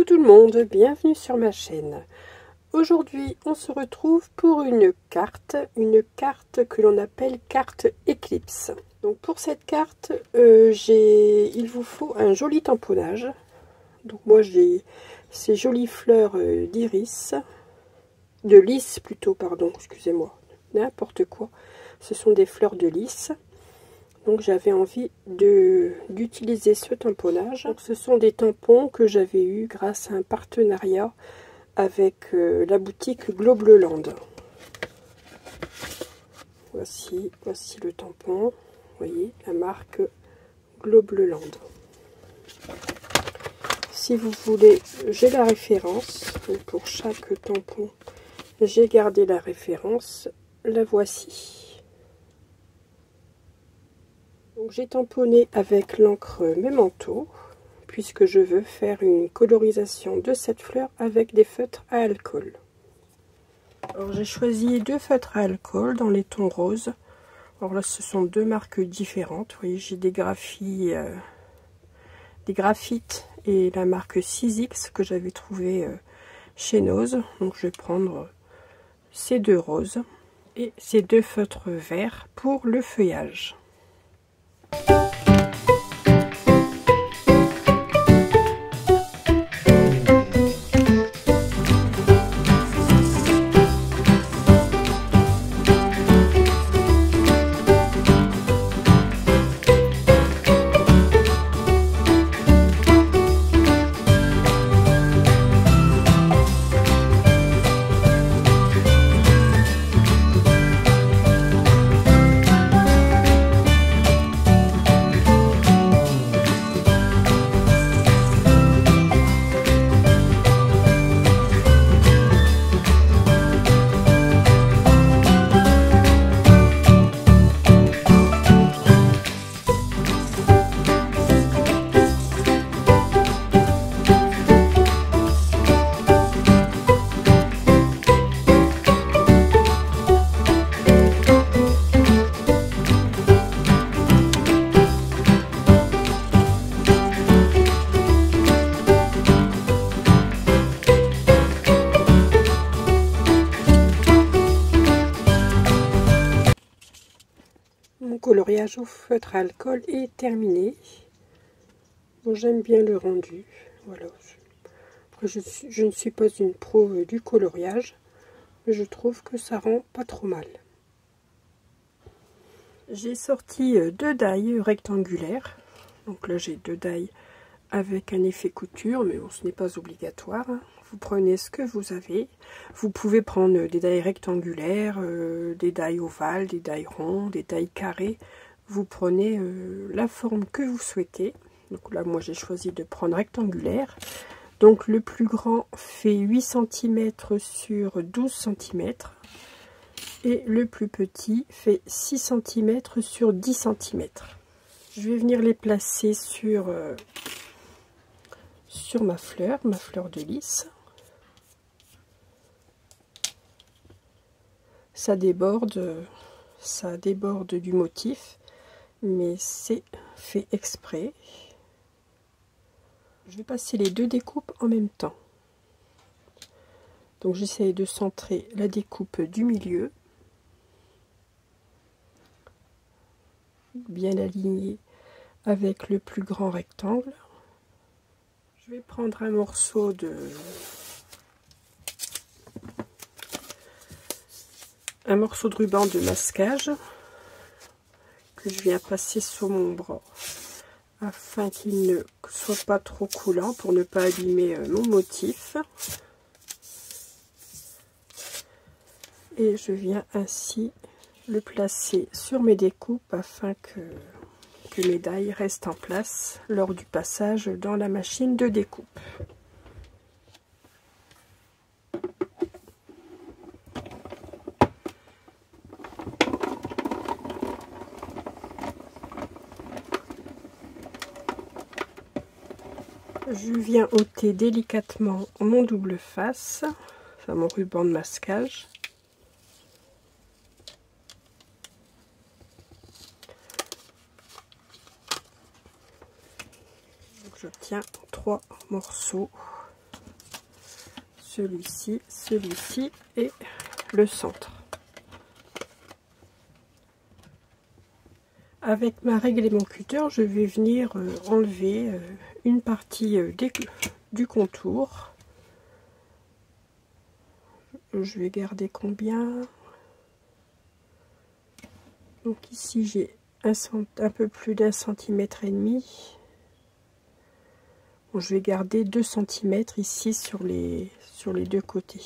tout le monde, bienvenue sur ma chaîne. Aujourd'hui on se retrouve pour une carte que l'on appelle carte éclipse. Donc pour cette carte, il vous faut un joli tamponnage. Donc moi j'ai ces jolies fleurs d'iris, de lys plutôt, pardon, excusez-moi, n'importe quoi. Ce sont des fleurs de lys. Donc j'avais envie d'utiliser ce tamponnage. Donc, ce sont des tampons que j'avais eu grâce à un partenariat avec la boutique Globleland. Voici le tampon. Vous voyez la marque Globleland. Si vous voulez, j'ai la référence. Donc, pour chaque tampon, j'ai gardé la référence. La voici. J'ai tamponné avec l'encre Memento puisque je veux faire une colorisation de cette fleur avec des feutres à alcool. Alors j'ai choisi deux feutres à alcool dans les tons roses. Alors là ce sont deux marques différentes. Vous voyez, j'ai des graphites et la marque 6X que j'avais trouvé chez Nose. Donc je vais prendre ces deux roses et ces deux feutres verts pour le feuillage. Mon coloriage au feutre à alcool est terminé. Bon, j'aime bien le rendu. Voilà. Après, je ne suis pas une pro du coloriage, mais je trouve que ça rend pas trop mal. J'ai sorti deux die rectangulaires. Donc là, j'ai deux die avec un effet couture, mais bon, ce n'est pas obligatoire. Vous prenez ce que vous avez. Vous pouvez prendre des die rectangulaires, des die ovales, des die ronds, des die carrés. Vous prenez la forme que vous souhaitez. Donc là, moi, j'ai choisi de prendre rectangulaire. Donc le plus grand fait 8 cm sur 12 cm. Et le plus petit fait 6 cm sur 10 cm. Je vais venir les placer sur ma fleur de lys. Ça déborde du motif, mais c'est fait exprès. Je vais passer les deux découpes en même temps. Donc j'essaie de centrer la découpe du milieu, bien alignée avec le plus grand rectangle. Je vais prendre un morceau de ruban de masquage que je viens passer sur mon bras afin qu'il ne soit pas trop coulant pour ne pas abîmer mon motif. Et je viens ainsi le placer sur mes découpes afin que mes die restent en place lors du passage dans la machine de découpe. Je viens ôter délicatement mon double face, enfin mon ruban de masquage. J'obtiens 3 morceaux celui-ci, celui-ci et le centre. Avec ma règle et mon cutter, je vais venir enlever une partie du contour. Je vais garder combien? Donc ici j'ai un peu plus d'1,5 cm. Bon, je vais garder 2 cm ici sur les deux côtés.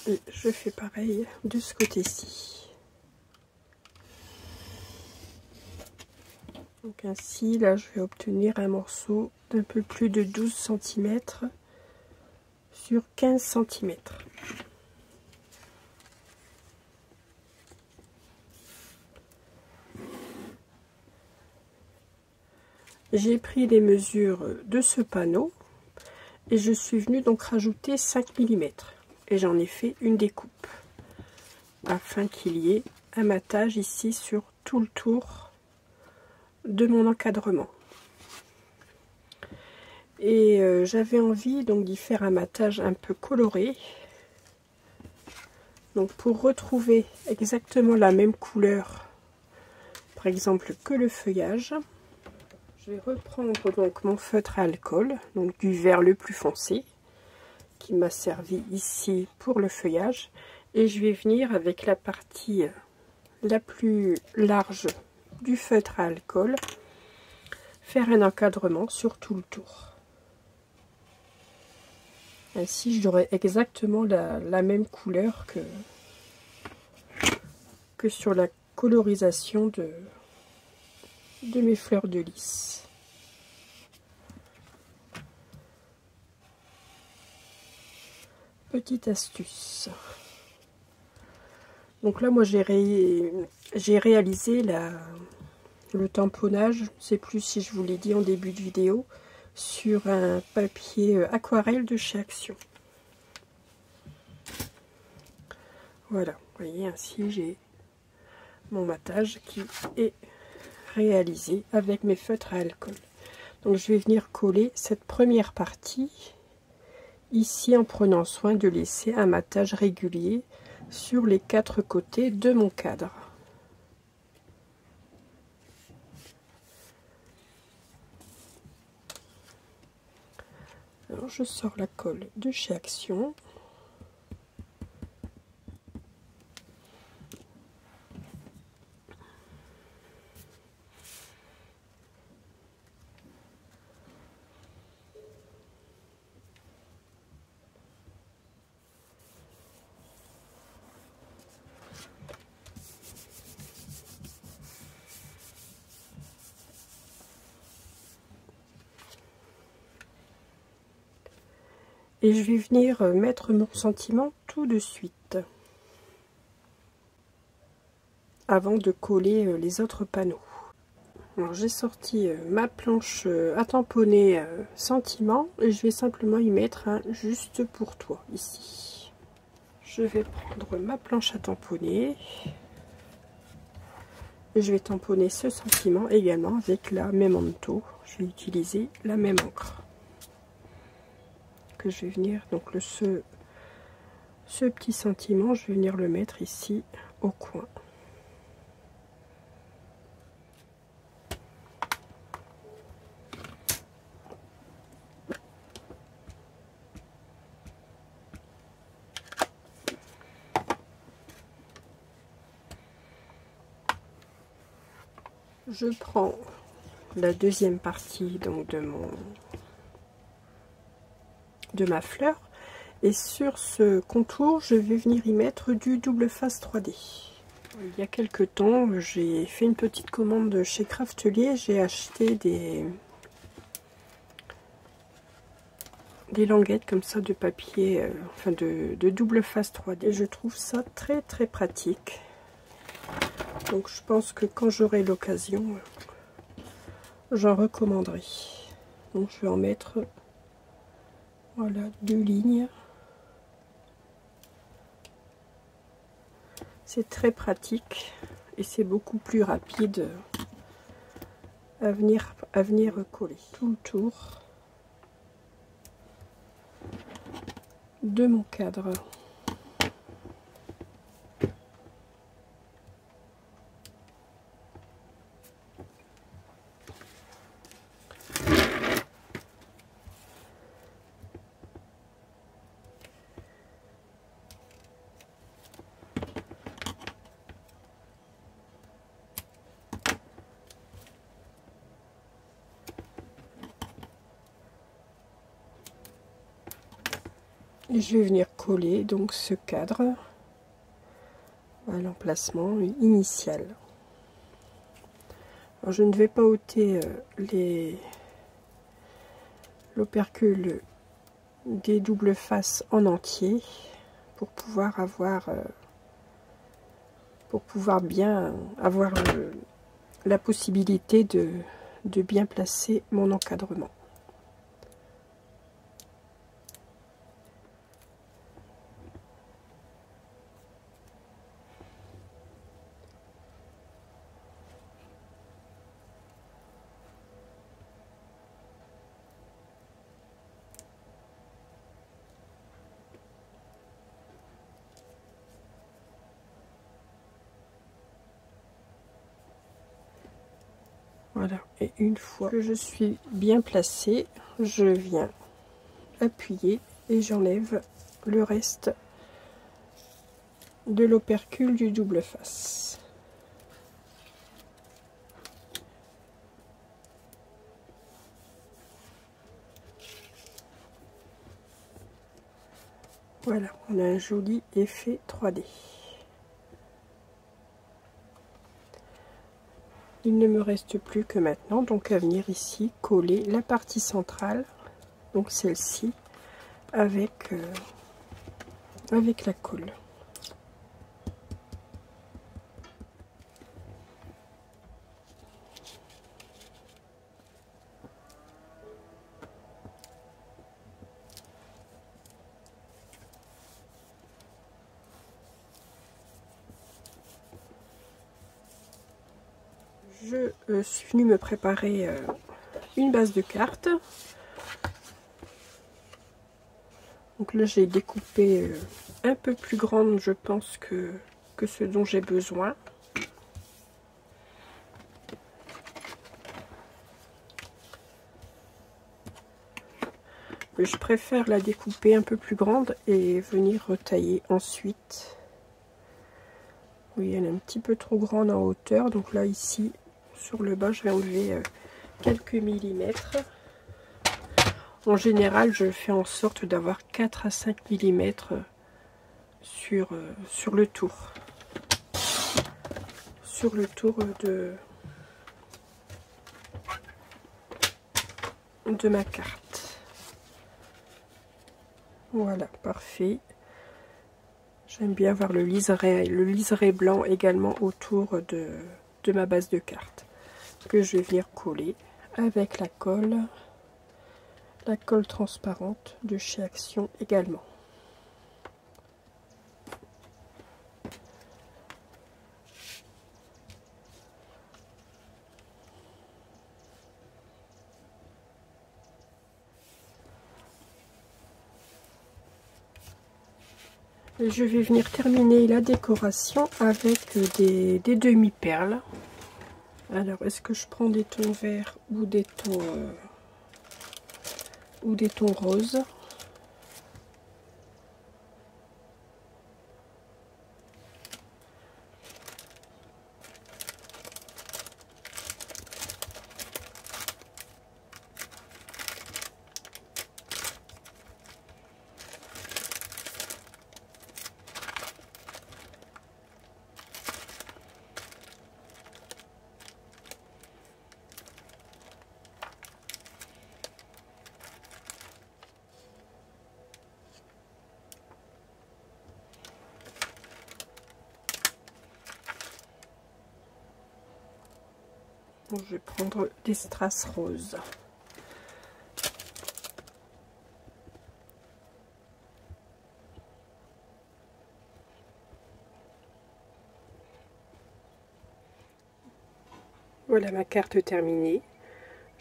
Et je fais pareil de ce côté-ci. Donc ainsi, là, je vais obtenir un morceau d'un peu plus de 12 cm sur 15 cm. J'ai pris les mesures de ce panneau et je suis venue donc rajouter 5 mm. Et j'en ai fait une découpe afin qu'il y ait un matage ici sur tout le tour de mon encadrement. Et j'avais envie donc d'y faire un matage un peu coloré. Donc pour retrouver exactement la même couleur, par exemple que le feuillage, je vais reprendre donc mon feutre à alcool, donc du vert le plus foncé, qui m'a servi ici pour le feuillage, et je vais venir avec la partie la plus large du feutre à alcool faire un encadrement sur tout le tour. Ainsi j'aurai exactement la même couleur que sur la colorisation de mes fleurs de lys. Petite astuce. Donc là moi j'ai réalisé le tamponnage, je ne sais plus si je vous l'ai dit en début de vidéo, sur un papier aquarelle de chez Action. Voilà, vous voyez, ainsi j'ai mon matage qui est réalisé avec mes feutres à alcool. Donc je vais venir coller cette première partie ici en prenant soin de laisser un matage régulier sur les 4 côtés de mon cadre. Alors je sors la colle de chez Action. Et je vais venir mettre mon sentiment tout de suite, avant de coller les autres panneaux. Alors j'ai sorti ma planche à tamponner sentiment et je vais simplement y mettre un juste pour toi ici. Je vais prendre ma planche à tamponner et je vais tamponner ce sentiment également avec la même manteau. Je vais utiliser la même encre. Que je vais venir donc ce petit sentiment, je vais venir le mettre ici au coin. Je prends la deuxième partie donc de ma fleur et sur ce contour je vais venir y mettre du double face 3D. Il y a quelques temps j'ai fait une petite commande chez Craftelier, j'ai acheté des languettes comme ça de papier, enfin de double face 3D. Et je trouve ça très très pratique. Donc je pense que quand j'aurai l'occasion, j'en recommanderai. Donc je vais en mettre, voilà, 2 lignes. C'est très pratique et c'est beaucoup plus rapide à venir coller tout le tour de mon cadre. Et je vais venir coller donc ce cadre à l'emplacement initial. Alors, je ne vais pas ôter l'opercule des doubles faces en entier pour pouvoir bien avoir la possibilité de bien placer mon encadrement. Voilà, et une fois que je suis bien placée, je viens appuyer et j'enlève le reste de l'opercule du double face. Voilà, on a un joli effet 3D. Il ne me reste plus que maintenant donc à venir ici coller la partie centrale, donc celle-ci, avec la colle. Je suis venue me préparer une base de cartes. Donc là j'ai découpé un peu plus grande je pense que ce dont j'ai besoin. Je préfère la découper un peu plus grande et venir retailler ensuite. Oui, elle est un petit peu trop grande en hauteur, donc là ici sur le bas je vais enlever quelques millimètres. En général je fais en sorte d'avoir 4 à 5 millimètres sur le tour. Sur le tour de ma carte. Voilà, parfait. J'aime bien avoir le liseré blanc également autour de ma base de carte que je vais venir coller avec la colle transparente de chez Action également. Et je vais venir terminer la décoration avec des demi-perles. Alors, est-ce que je prends des tons verts ou des tons roses? Je vais prendre des strass roses. Voilà ma carte terminée.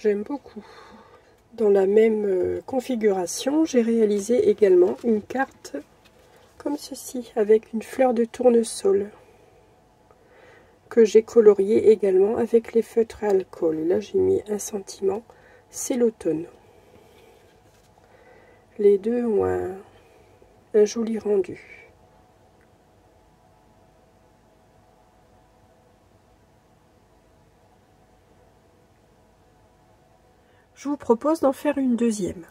J'aime beaucoup. Dans la même configuration, j'ai réalisé également une carte comme ceci, avec une fleur de tournesol que j'ai coloriée également avec les feutres à alcool. Là, j'ai mis un sentiment, c'est l'automne. Les deux ont un joli rendu. Je vous propose d'en faire une deuxième.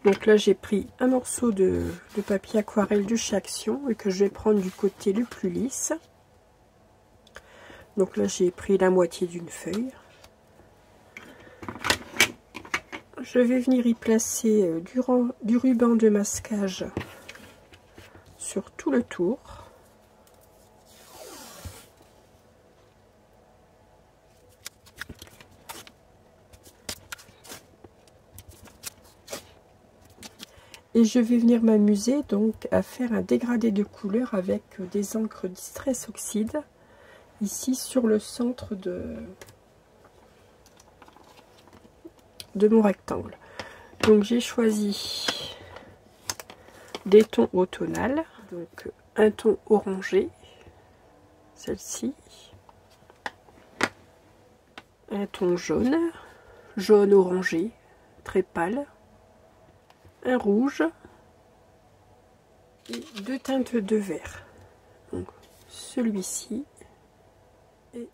Donc là, j'ai pris un morceau de papier aquarelle de chez Action et que je vais prendre du côté le plus lisse. Donc là, j'ai pris la moitié d'une feuille. Je vais venir y placer du ruban de masquage sur tout le tour. Et je vais venir m'amuser donc à faire un dégradé de couleur avec des encres Distress Oxide ici sur le centre de mon rectangle. Donc j'ai choisi des tons automnales, donc un ton orangé, celle-ci, un ton jaune, jaune orangé, très pâle, un rouge et deux teintes de vert. Donc celui-ci et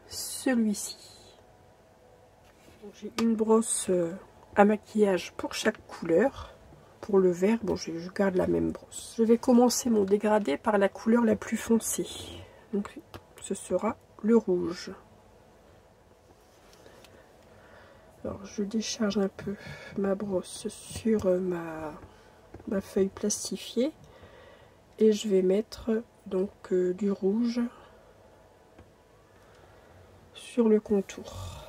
celui-ci. J'ai une brosse à maquillage pour chaque couleur. Pour le vert, bon, je garde la même brosse. Je vais commencer mon dégradé par la couleur la plus foncée. Donc ce sera le rouge. Alors je décharge un peu ma brosse sur ma feuille plastifiée et je vais mettre donc du rouge sur le contour.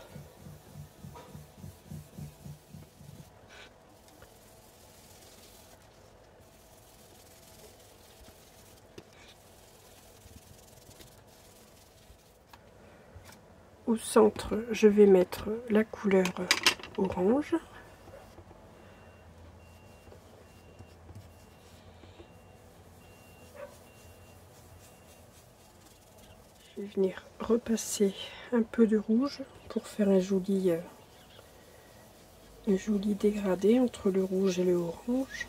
Au centre, je vais mettre la couleur orange. Je vais venir repasser un peu de rouge pour faire un joli dégradé entre le rouge et le orange.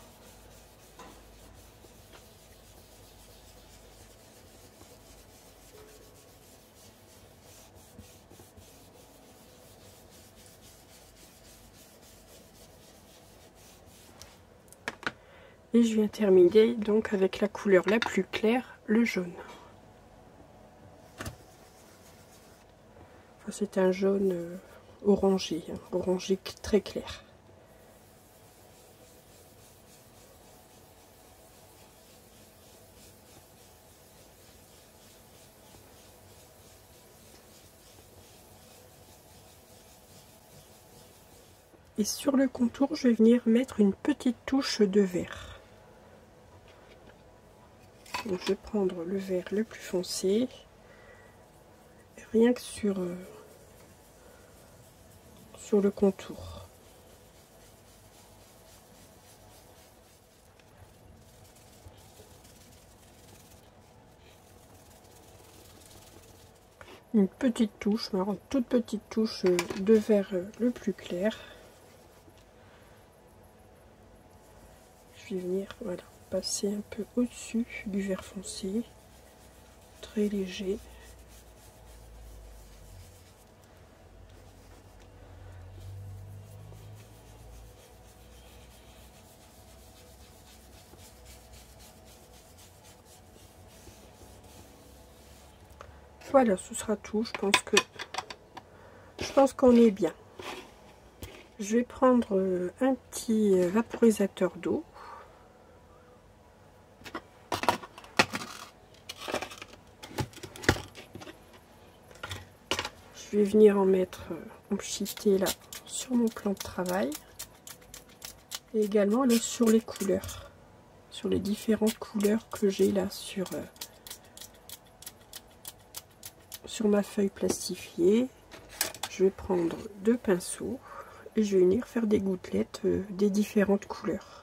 Et je viens terminer donc avec la couleur la plus claire, le jaune. Enfin, c'est un jaune orangé, hein, orangé très clair. Et sur le contour, je vais venir mettre une petite touche de vert. Donc je vais prendre le vert le plus foncé, rien que sur le contour. Une petite touche, une toute petite touche de vert le plus clair. Je vais venir, voilà, passer un peu au-dessus du vert foncé, très léger. Voilà, ce sera tout. Je pense qu'on est bien. Je vais prendre un petit vaporisateur d'eau. Je vais venir en mettre en pchité là sur mon plan de travail. Et également là sur les couleurs. Sur les différentes couleurs que j'ai là sur ma feuille plastifiée. je vais prendre 2 pinceaux et je vais venir faire des gouttelettes des différentes couleurs.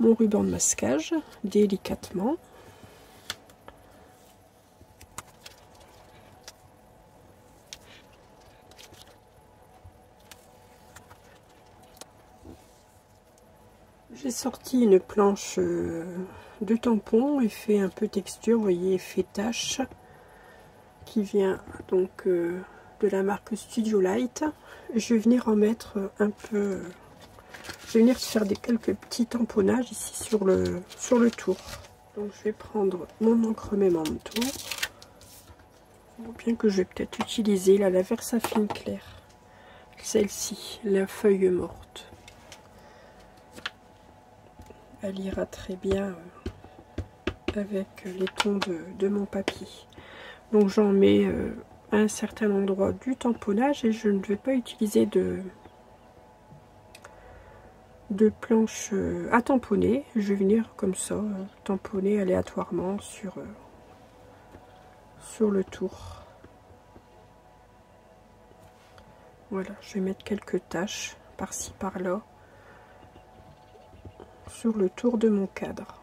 Mon ruban de masquage délicatement. J'ai sorti une planche de tampon et fait un peu texture, vous voyez, effet tache, qui vient donc de la marque Studio Light. Je vais venir en mettre un peu. Je vais venir faire quelques petits tamponnages ici sur le tour. Donc je vais prendre mon encre Memento. Bien que je vais peut-être utiliser là, la Versafine claire. Celle-ci, la feuille morte. Elle ira très bien avec les tons de mon papier. Donc j'en mets à un certain endroit du tamponnage et je ne vais pas utiliser de planche à tamponner. Je vais venir comme ça tamponner aléatoirement sur le tour. Voilà, je vais mettre quelques taches par-ci par-là sur le tour de mon cadre.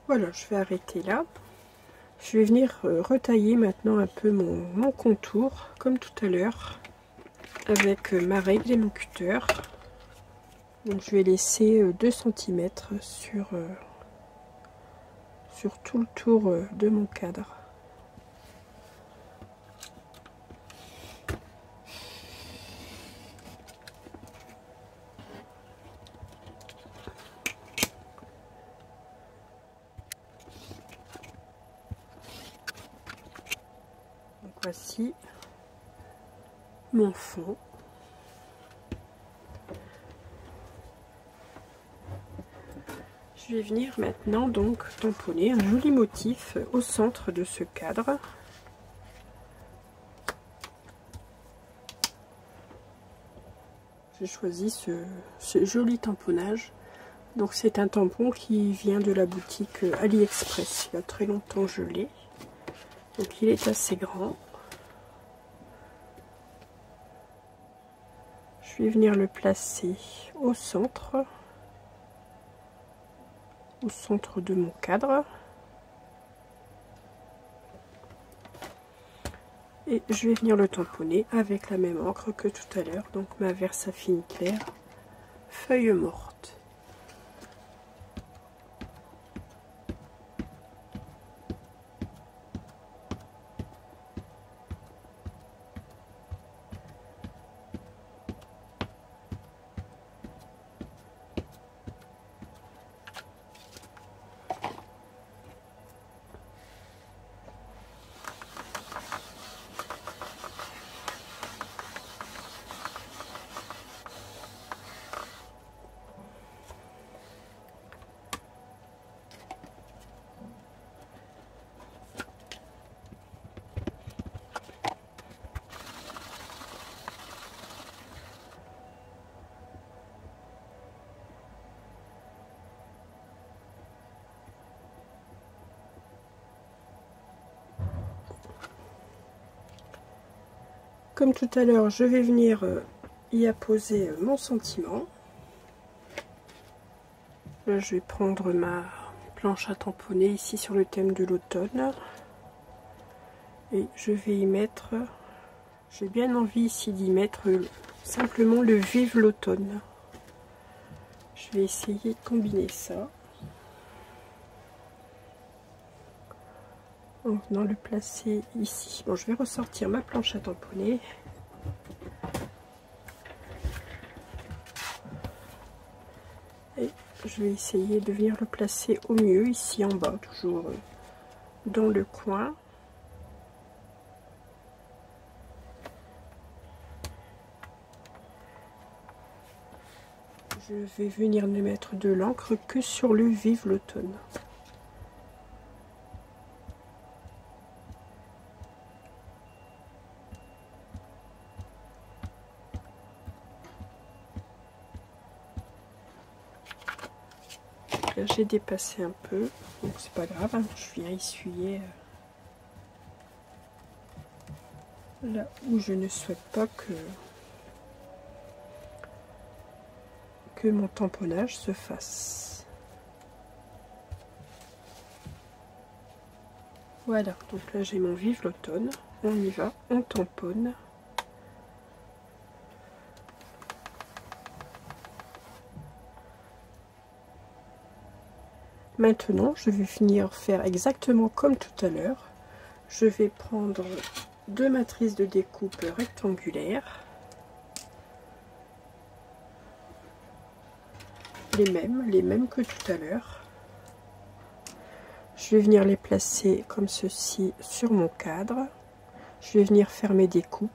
Voilà, je vais arrêter là. Je vais venir retailler maintenant un peu mon contour, comme tout à l'heure, avec ma règle et mon cutter. Donc je vais laisser 2 cm sur tout le tour de mon cadre. Donc voici mon fond. Je vais venir maintenant donc tamponner un joli motif au centre de ce cadre. J'ai choisi ce joli tamponnage. Donc c'est un tampon qui vient de la boutique AliExpress. Il y a très longtemps je l'ai. Donc il est assez grand. Je vais venir le placer au centre de mon cadre. Et je vais venir le tamponner avec la même encre que tout à l'heure, donc ma Versafine claire, feuille morte. Comme tout à l'heure, je vais venir y apposer mon sentiment. Là, je vais prendre ma planche à tamponner ici sur le thème de l'automne. Et je vais y mettre, j'ai bien envie ici d'y mettre simplement le vive l'automne. Je vais essayer de combiner ça. En venant le placer ici. Bon, je vais ressortir ma planche à tamponner. Et je vais essayer de venir le placer au mieux ici en bas, toujours dans le coin. Je vais venir ne mettre de l'encre que sur le vive l'automne. Là, j'ai dépassé un peu, donc c'est pas grave, hein, je viens essuyer là où je ne souhaite pas que mon tamponnage se fasse. Voilà, donc là j'ai mon vive l'automne, on y va, on tamponne. Maintenant, je vais finir faire exactement comme tout à l'heure. Je vais prendre deux matrices de découpe rectangulaires. Les mêmes que tout à l'heure. Je vais venir les placer comme ceci sur mon cadre. Je vais venir faire mes découpes.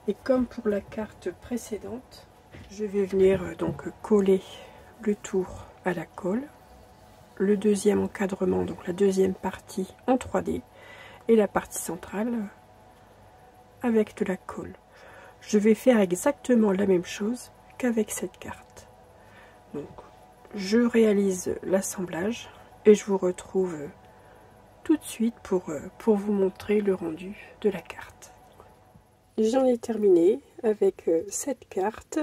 Et comme pour la carte précédente, je vais venir donc coller le tour à la colle. Le deuxième encadrement, donc la deuxième partie en 3D. Et la partie centrale avec de la colle. Je vais faire exactement la même chose qu'avec cette carte. Donc, je réalise l'assemblage et je vous retrouve tout de suite pour vous montrer le rendu de la carte. J'en ai terminé avec cette carte.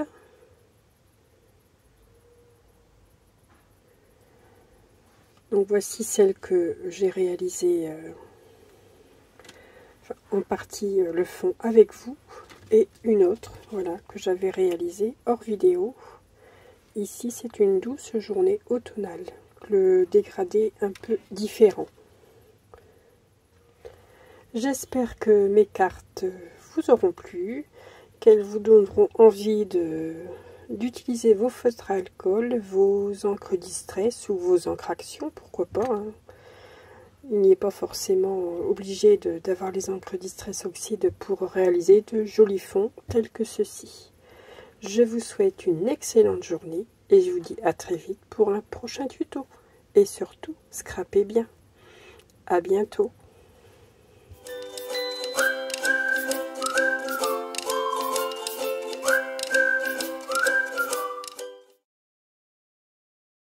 Donc voici celle que j'ai réalisée en partie le fond avec vous, et une autre voilà que j'avais réalisée hors vidéo. Ici, c'est une douce journée automnale, le dégradé un peu différent. J'espère que mes cartes vous auront plu, qu'elles vous donneront envie d'utiliser vos feutres à alcool, vos encres distress ou vos encres action, pourquoi pas. Hein. Il n'y est pas forcément obligé d'avoir les encres distress oxyde pour réaliser de jolis fonds tels que ceci. Je vous souhaite une excellente journée et je vous dis à très vite pour un prochain tuto. Et surtout, scrapez bien. À bientôt.